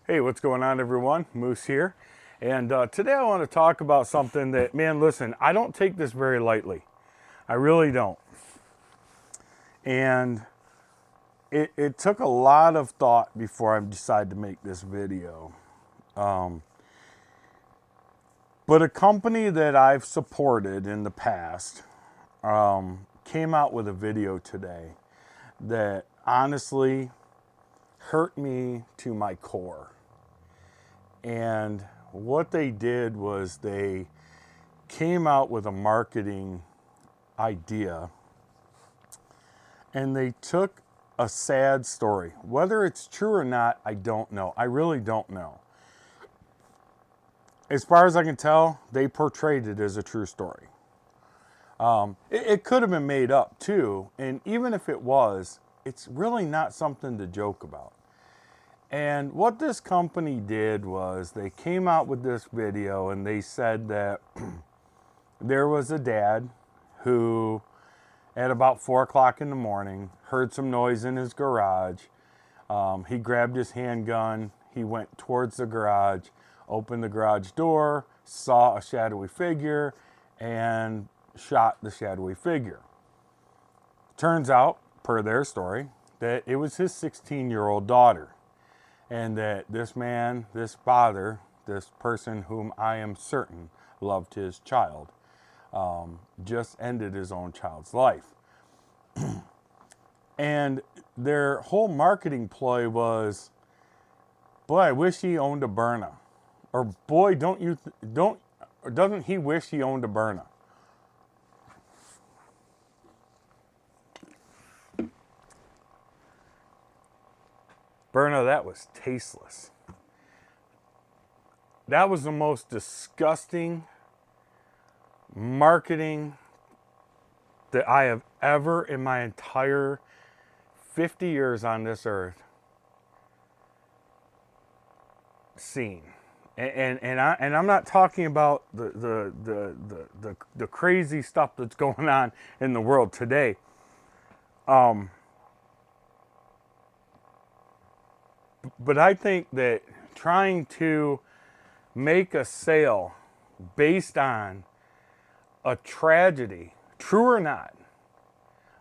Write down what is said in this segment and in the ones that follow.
Hey, what's going on, everyone? Moose here. And today I want to talk about something that, man, listen, I don't take this very lightly. I really don't. And it took a lot of thought before I decided to make this video. But a company that I've supported in the past came out with a video today that honestly hurt me to my core. And what they did was they came out with a marketing idea and they took a sad story. Whether it's true or not, I don't know. I really don't know. As far as I can tell, they portrayed it as a true story. It could have been made up too, and even if it was, it's really not something to joke about. And what this company did was they came out with this video and they said that there was a dad who at about 4 o'clock in the morning heard some noise in his garage. He grabbed his handgun, he went towards the garage, opened the garage door, saw a shadowy figure, and shot the shadowy figure. Turns out, per their story, that it was his 16-year-old daughter. And that this man, this father, this person whom I am certain loved his child, just ended his own child's life. And their whole marketing ploy was, boy, I wish he owned a Byrna. Or boy, doesn't he wish he owned a Byrna? Byrna, that was tasteless. That was the most disgusting marketing that I have ever in my entire 50 years on this earth seen. And I'm not talking about the crazy stuff that's going on in the world today. But I think that trying to make a sale based on a tragedy, true or not,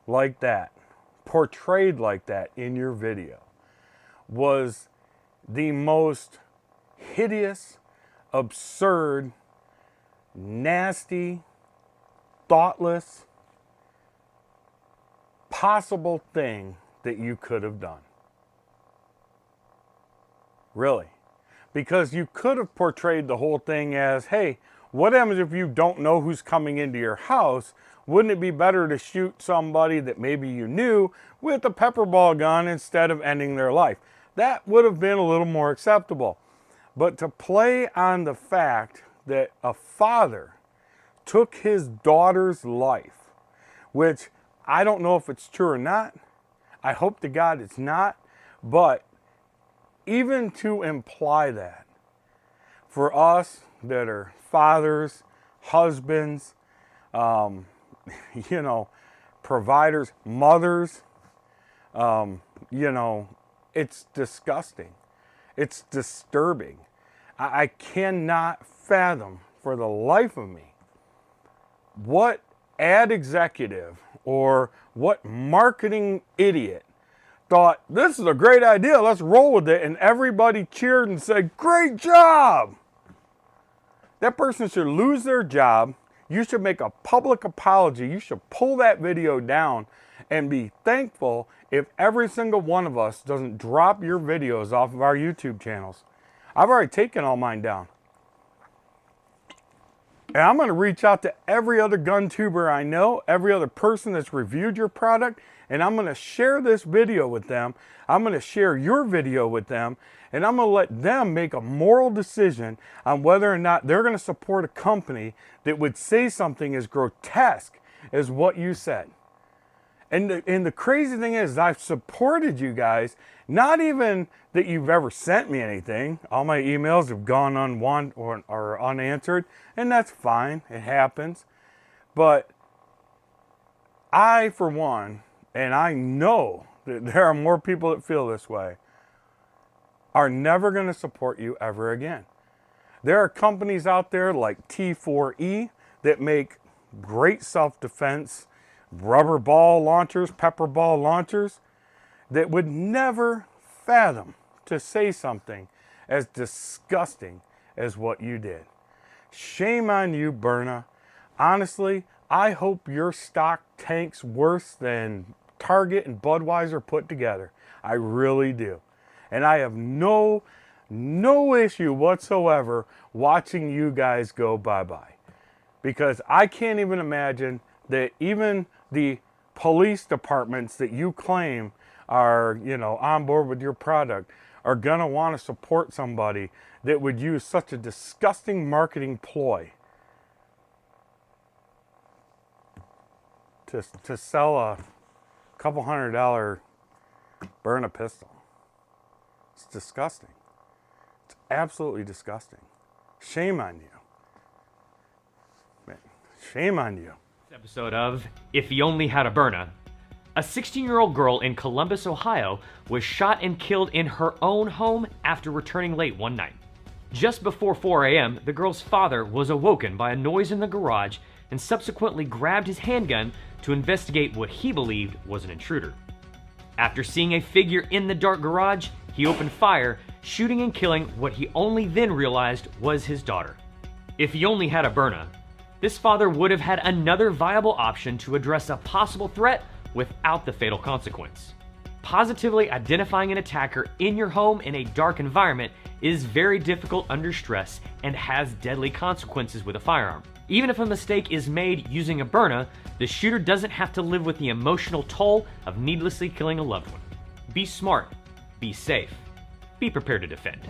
like that, portrayed like that in your video, was the most hideous, absurd, nasty, thoughtless, possible thing that you could have done. Really. Because you could have portrayed the whole thing as, hey, what happens if you don't know who's coming into your house? Wouldn't it be better to shoot somebody that maybe you knew with a pepper ball gun instead of ending their life? That would have been a little more acceptable. But to play on the fact that a father took his daughter's life, which I don't know if it's true or not. I hope to God it's not. But even to imply that for us that are fathers, husbands, providers, mothers, it's disgusting. It's disturbing. I cannot fathom for the life of me what ad executive or what marketing idiot thought, this is a great idea, let's roll with it, and everybody cheered and said, great job. That person should lose their job. You should make a public apology. You should pull that video down and be thankful if every single one of us doesn't drop your videos off of our YouTube channels. I've already taken all mine down. And I'm going to reach out to every other gun tuber I know, every other person that's reviewed your product, and I'm going to share this video with them. I'm going to share your video with them, and I'm going to let them make a moral decision on whether or not they're going to support a company that would say something as grotesque as what you said. And the crazy thing is, I've supported you guys, not even that you've ever sent me anything. All my emails have gone unwanted or unanswered, and that's fine. It happens. But I, for one, and I know that there are more people that feel this way, are never going to support you ever again. There are companies out there like T4E that make great self-defense rubber ball launchers, pepper ball launchers, that would never fathom to say something as disgusting as what you did. Shame on you, Byrna. Honestly, I hope your stock tanks worse than Target and Budweiser put together. I really do. And I have no issue whatsoever watching you guys go bye-bye. Because I can't even imagine that even the police departments that you claim are, on board with your product are gonna want to support somebody that would use such a disgusting marketing ploy to sell a couple $100 Byrna pistol. It's disgusting. It's absolutely disgusting. Shame on you. Man, shame on you. Episode of If You Only Had a Byrna. A 16-year-old girl in Columbus, Ohio was shot and killed in her own home after returning late one night. Just before 4 a.m., the girl's father was awoken by a noise in the garage and subsequently grabbed his handgun to investigate what he believed was an intruder. After seeing a figure in the dark garage, he opened fire, shooting and killing what he only then realized was his daughter. If he only had a Byrna, this father would have had another viable option to address a possible threat without the fatal consequence. Positively identifying an attacker in your home in a dark environment is very difficult under stress and has deadly consequences with a firearm. Even if a mistake is made using a Byrna, the shooter doesn't have to live with the emotional toll of needlessly killing a loved one. Be smart, be safe, be prepared to defend.